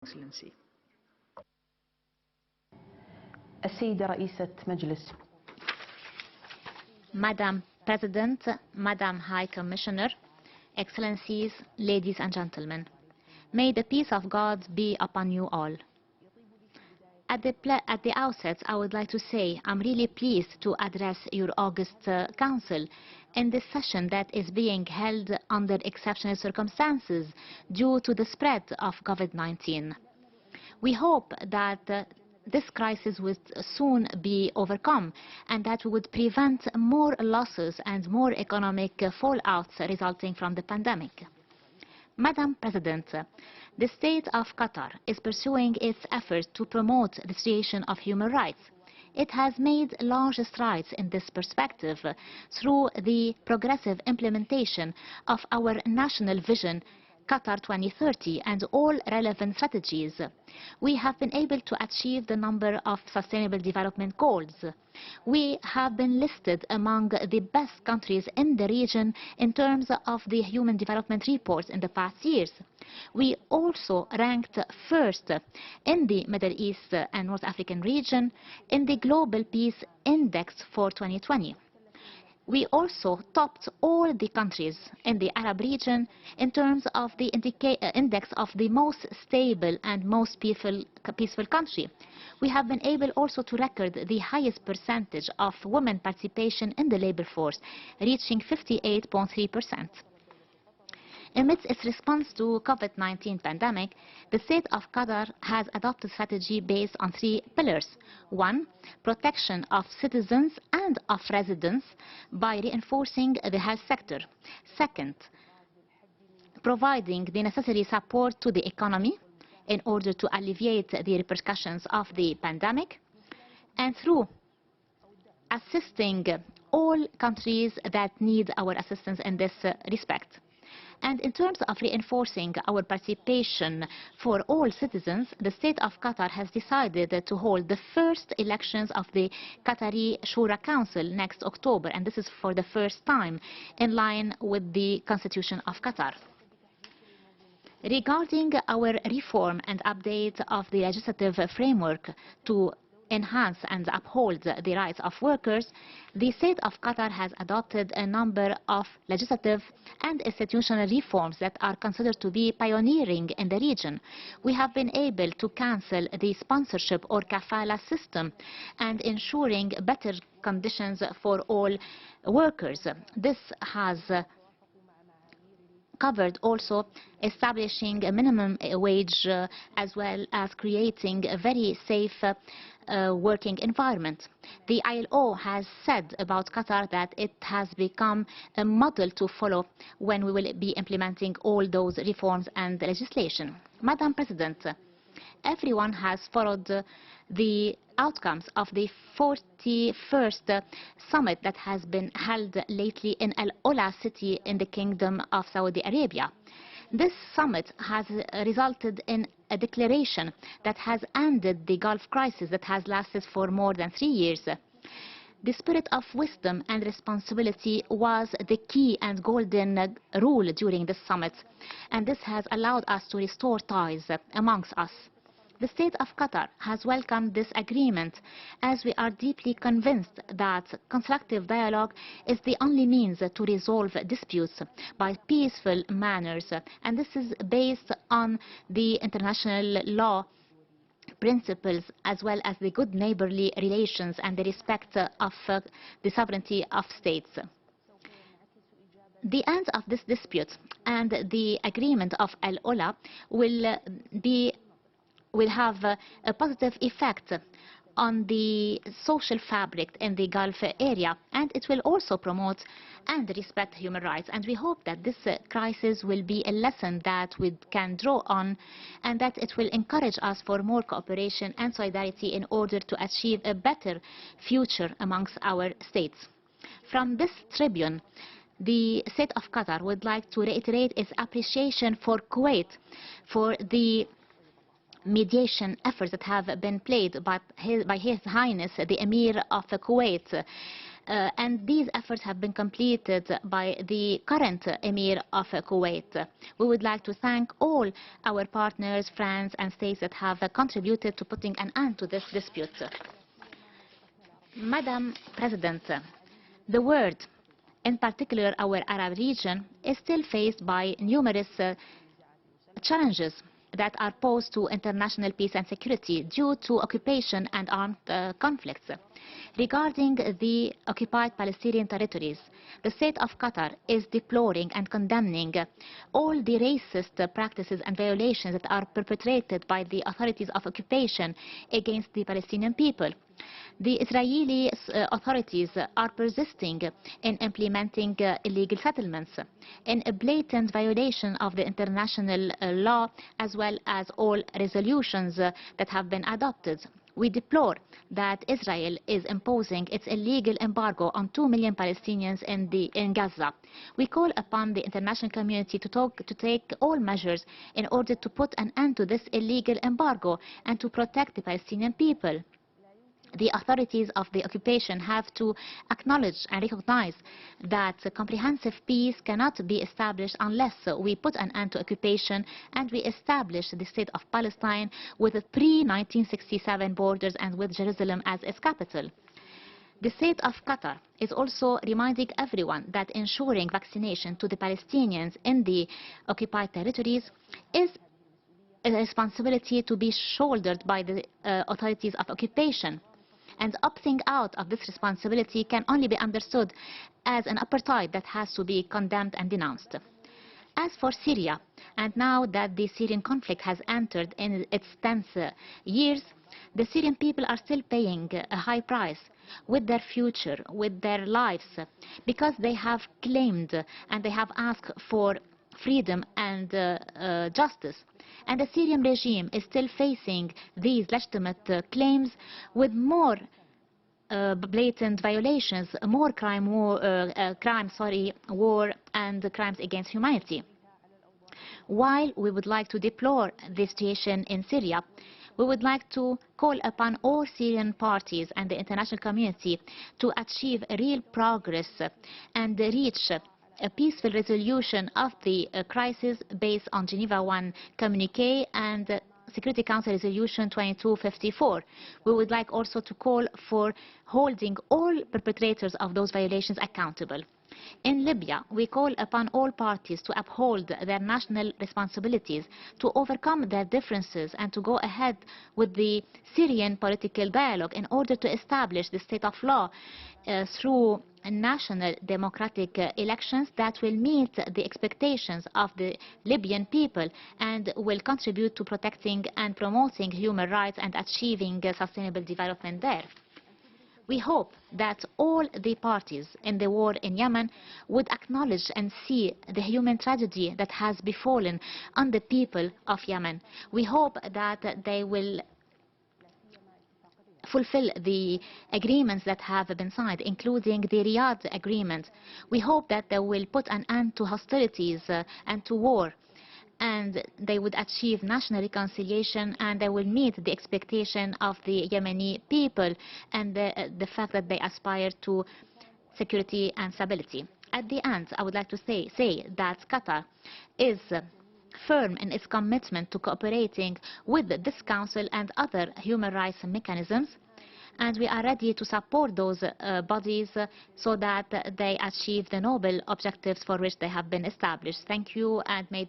Excellency. السيدة رئيسة مجلس. Madam President, Madam High Commissioner, Excellencies, ladies and gentlemen, may the peace of God be upon you all. At the outset, I would like to say I'm really pleased to address your August Council in this session that is being held under exceptional circumstances due to the spread of COVID-19. We hope that this crisis would soon be overcome and that we would prevent more losses and more economic fallouts resulting from the pandemic. Madam President, the state of Qatar is pursuing its efforts to promote the situation of human rights. It has made large strides in this perspective through the progressive implementation of our national vision Qatar 2030 and all relevant strategies. We have been able to achieve the number of Sustainable Development Goals. We have been listed among the best countries in the region in terms of the Human Development Reports in the past years. We also ranked first in the Middle East and North African region in the Global Peace Index for 2020. We also topped all the countries in the Arab region in terms of the index of the most stable and most peaceful country. We have been able also to record the highest percentage of women participation in the labor force, reaching 58.3%. Amidst its response to COVID-19 pandemic, the state of Qatar has adopted a strategy based on 3 pillars. 1. Protection of citizens and of residents by reinforcing the health sector. 2. Providing the necessary support to the economy in order to alleviate the repercussions of the pandemic. And through assisting all countries that need our assistance in this respect. And in terms of reinforcing our participation for all citizens, the state of Qatar has decided to hold the first elections of the Qatari Shura Council next October, and this is for the first time in line with the Constitution of Qatar. Regarding our reform and update of the legislative framework to enhance and uphold the rights of workers, the state of Qatar has adopted a number of legislative and institutional reforms that are considered to be pioneering in the region. We have been able to cancel the sponsorship or kafala system and ensuring better conditions for all workers. This has covered also establishing a minimum wage as well as creating a very safe working environment. The ILO has said about Qatar that it has become a model to follow when we will be implementing all those reforms and legislation. Madam President, everyone has followed the outcomes of the 41st summit that has been held lately in Al Ula city in the Kingdom of Saudi Arabia. This summit has resulted in a declaration that has ended the Gulf crisis that has lasted for more than 3 years. The spirit of wisdom and responsibility was the key and golden rule during this summit, and this has allowed us to restore ties amongst us. The state of Qatar has welcomed this agreement as we are deeply convinced that constructive dialogue is the only means to resolve disputes by peaceful manners, and this is based on the international law principles as well as the good neighborly relations and the respect of the sovereignty of states. The end of this dispute and the agreement of Al Ula will have a positive effect on the social fabric in the Gulf area, and it will also promote and respect human rights. And we hope that this crisis will be a lesson that we can draw on, and that it will encourage us for more cooperation and solidarity in order to achieve a better future amongst our states. From this tribune, the state of Qatar would like to reiterate its appreciation for Kuwait for the mediation efforts that have been played by His Highness the Emir of Kuwait and these efforts have been completed by the current Emir of Kuwait. We would like to thank all our partners, friends and states that have contributed to putting an end to this dispute. Madam President, the world, in particular our Arab region, is still faced by numerous challenges that are posed to international peace and security due to occupation and armed conflicts. Regarding the occupied Palestinian territories, the state of Qatar is deploring and condemning all the racist practices and violations that are perpetrated by the authorities of occupation against the Palestinian people. The Israeli authorities are persisting in implementing illegal settlements in a blatant violation of the international law as well as all resolutions that have been adopted. We deplore that Israel is imposing its illegal embargo on 2 million Palestinians in Gaza. We call upon the international community to take all measures in order to put an end to this illegal embargo and to protect the Palestinian people. The authorities of the occupation have to acknowledge and recognize that comprehensive peace cannot be established unless we put an end to occupation and we establish the state of Palestine with pre-1967 borders and with Jerusalem as its capital. The state of Qatar is also reminding everyone that ensuring vaccination to the Palestinians in the occupied territories is a responsibility to be shouldered by the authorities of occupation. And opting out of this responsibility can only be understood as an apartheid that has to be condemned and denounced. As for Syria, and now that the Syrian conflict has entered in its 10th years, the Syrian people are still paying a high price with their future, with their lives, because they have claimed and they have asked for freedom and justice. And the Syrian regime is still facing these legitimate claims with more blatant violations, more war and crimes against humanity. While we would like to deplore the situation in Syria, we would like to call upon all Syrian parties and the international community to achieve real progress and reach a peaceful resolution of the crisis based on Geneva I communique and Security Council Resolution 2254. We would like also to call for holding all perpetrators of those violations accountable. In Libya, we call upon all parties to uphold their national responsibilities, to overcome their differences and to go ahead with the Syrian political dialogue in order to establish the state of law through national democratic elections that will meet the expectations of the Libyan people and will contribute to protecting and promoting human rights and achieving sustainable development there. We hope that all the parties in the war in Yemen would acknowledge and see the human tragedy that has befallen on the people of Yemen. We hope that they will fulfill the agreements that have been signed, including the Riyadh agreement. We hope that they will put an end to hostilities and to war, and they would achieve national reconciliation, and they will meet the expectation of the Yemeni people and the fact that they aspire to security and stability. At the end, I would like to say that Qatar is firm in its commitment to cooperating with this Council and other human rights mechanisms, and we are ready to support those bodies so that they achieve the noble objectives for which they have been established. Thank you, and may the